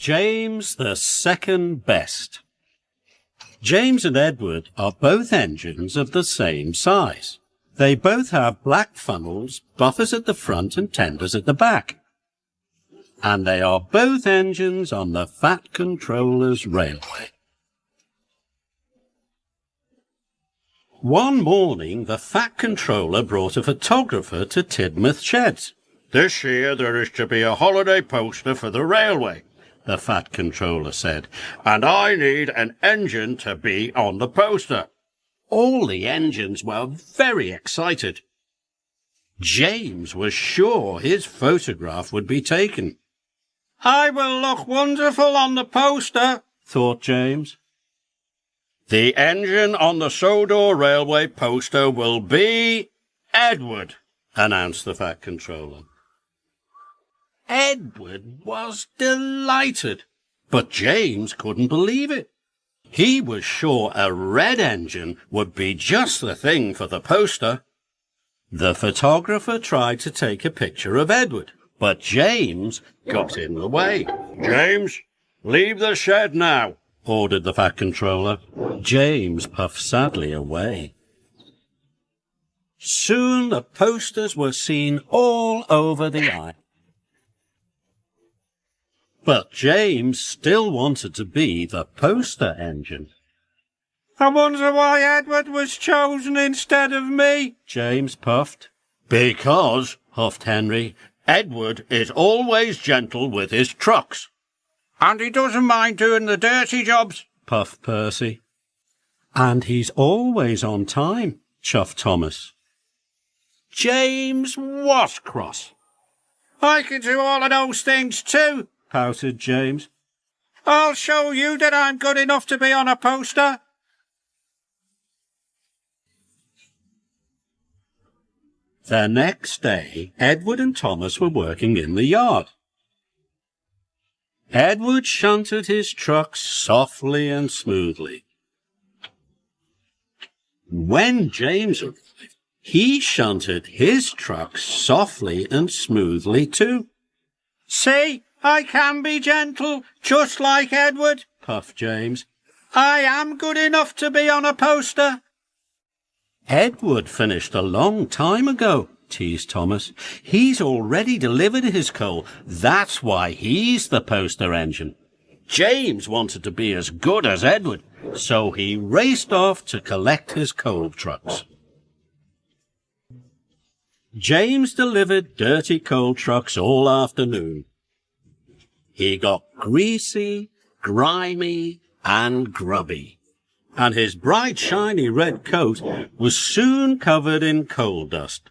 James the second best. James and Edward are both engines of the same size. They both have black funnels, buffers at the front and tenders at the back. And they are both engines on the Fat Controller's railway. One morning, the Fat Controller brought a photographer to Tidmouth Sheds. "This year there is to be a holiday poster for the railway," the Fat Controller said, "and I need an engine to be on the poster." All the engines were very excited. James was sure his photograph would be taken. "I will look wonderful on the poster," thought James. "The engine on the Sodor Railway poster will be Edward," announced the Fat Controller. Edward was delighted, but James couldn't believe it. He was sure a red engine would be just the thing for the poster. The photographer tried to take a picture of Edward, but James got in the way. "James, leave the shed now," ordered the Fat Controller. James puffed sadly away. Soon the posters were seen all over the island. But James still wanted to be the poster engine. "I wonder why Edward was chosen instead of me," James puffed. "Because," huffed Henry, "Edward is always gentle with his trucks." "And he doesn't mind doing the dirty jobs," puffed Percy. "And he's always on time," chuffed Thomas. James was cross. "I can do all of those things too," pouted James. "I'll show you that I'm good enough to be on a poster." The next day, Edward and Thomas were working in the yard. Edward shunted his truck softly and smoothly. When James arrived, he shunted his truck softly and smoothly too. "See, I can be gentle, just like Edward," puffed James. "I am good enough to be on a poster." "Edward finished a long time ago," teased Thomas. "He's already delivered his coal. That's why he's the poster engine." James wanted to be as good as Edward, so he raced off to collect his coal trucks. James delivered dirty coal trucks all afternoon. He got greasy, grimy, and grubby, and his bright, shiny red coat was soon covered in coal dust.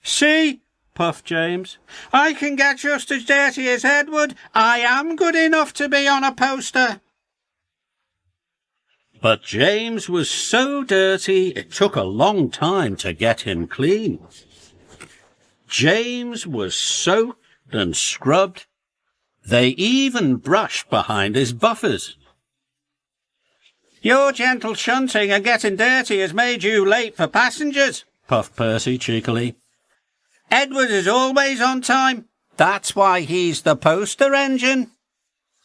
"See," puffed James, "I can get just as dirty as Edward. I am good enough to be on a poster." But James was so dirty it took a long time to get him clean. James was soaked and scrubbed. They even brushed behind his buffers. "Your gentle shunting and getting dirty has made you late for passengers," puffed Percy cheekily. "Edward is always on time. That's why he's the poster engine."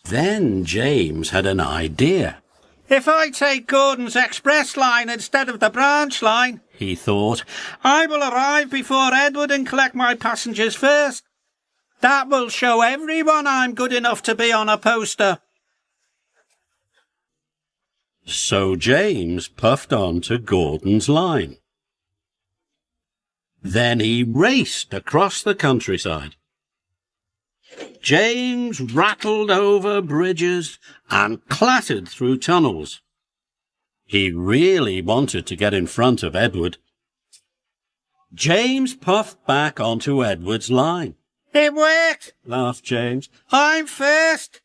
Then James had an idea. "If I take Gordon's express line instead of the branch line," he thought, "I will arrive before Edward and collect my passengers first. That will show everyone I'm good enough to be on a poster." So James puffed on to Gordon's line. Then he raced across the countryside. James rattled over bridges and clattered through tunnels. He really wanted to get in front of Edward. James puffed back onto Edward's line. "It worked," laughed James. "I'm first."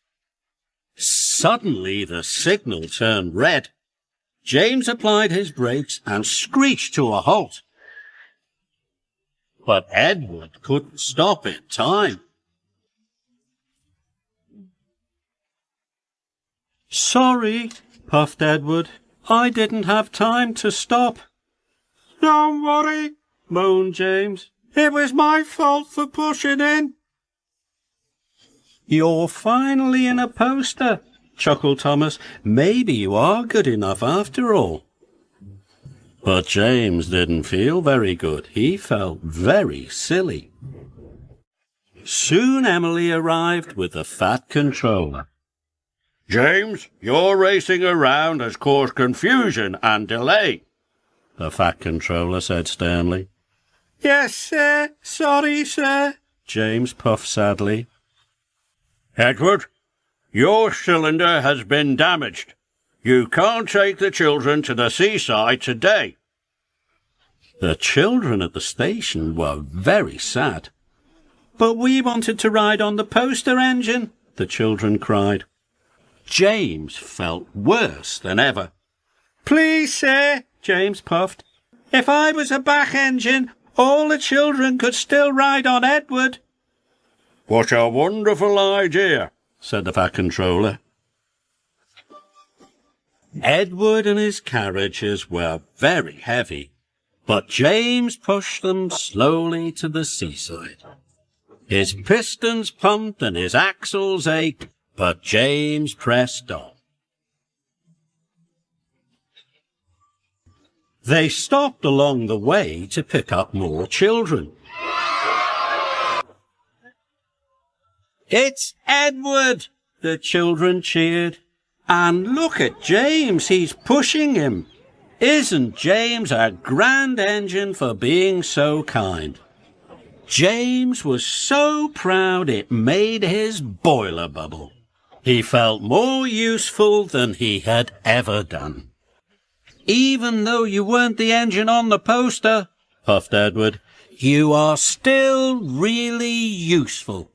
Suddenly the signal turned red. James applied his brakes and screeched to a halt. But Edward couldn't stop in time. "Sorry," puffed Edward. "I didn't have time to stop." "Don't worry," moaned James. "It was my fault for pushing in." You're finally in a poster, chuckled Thomas. Maybe you are good enough after all. But James didn't feel very good. He felt very silly. Soon Emily arrived with the Fat Controller. James, your racing around has caused confusion and delay, the Fat Controller said sternly. Yes, sir. Sorry, sir, James puffed sadly. Edward, your cylinder has been damaged. You can't take the children to the seaside today. The children at the station were very sad. But we wanted to ride on the poster engine, the children cried. James felt worse than ever. Please, sir, James puffed. If I was a back engine, all the children could still ride on Edward. What a wonderful idea, said the Fat Controller. Edward and his carriages were very heavy, but James pushed them slowly to the seaside. His pistons pumped and his axles ached, but James pressed on. They stopped along the way to pick up more children. It's Edward, the children cheered. And look at James, he's pushing him. Isn't James a grand engine for being so kind? James was so proud it made his boiler bubble. He felt more useful than he had ever done. Even though you weren't the engine on the poster, puffed Edward, you are still really useful.